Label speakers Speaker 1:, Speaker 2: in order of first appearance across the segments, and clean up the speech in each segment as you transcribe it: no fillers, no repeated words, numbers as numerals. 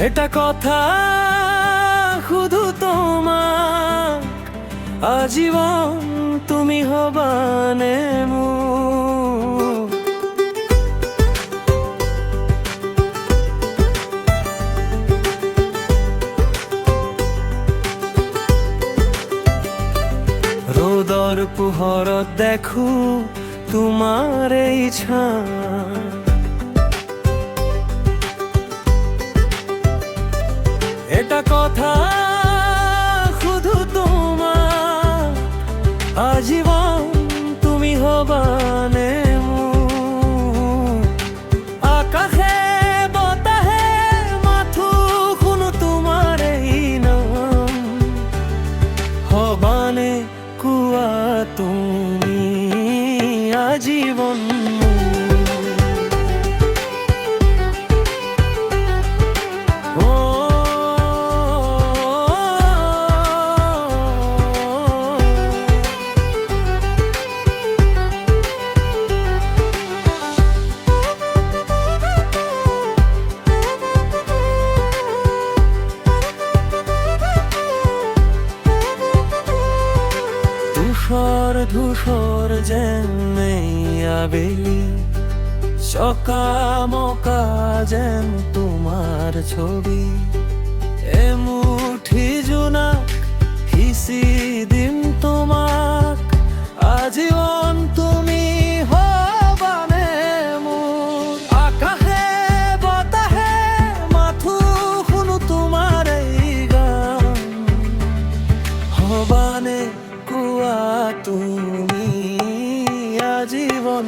Speaker 1: এটা কথা শুধু তোমার, আজীবন তুমি হবানে মোৰ। ৰ'দৰ পোহৰত দেখো তোমাৰ এই ছাঁ, এটা কথা শুধু তোমার, আজীবন তুমি হবানে মোৰ। আকাশে বতাহে মাথো শুনো তোমাৰ এই নাম, হবানে কোৱা তুমি আজীবন। ধূসর যেন আবেলি, সকামকা যেন তোমার ছবি। এমুঠি জোনাক সিঁচি দিম তোমাক, আজীবন তুমি হবানে মোৰ। আকাশে বতাহে মাথো শুনো তোমাৰ এই গান, হবানে কোৱা তুমি আজীবন।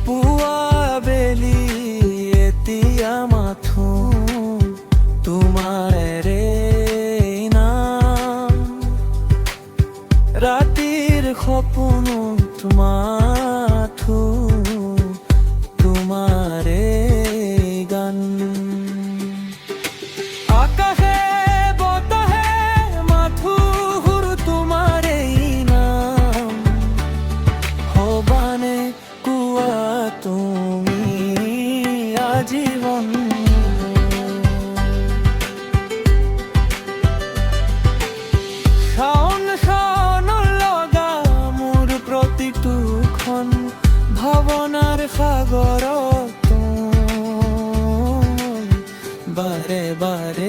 Speaker 1: পুৱা বেলি এতিয়া মাথো তোমাৰে নাম, ৰাতিৰ সপোনত মাথো তোমাৰে গান। আকাশে বতাহে মাথো সুৰ তোমাৰে নাম, হবানে কোৱা তুমি আজীবন। ভাৱনাৰ সাগৰত বাৰে বাৰে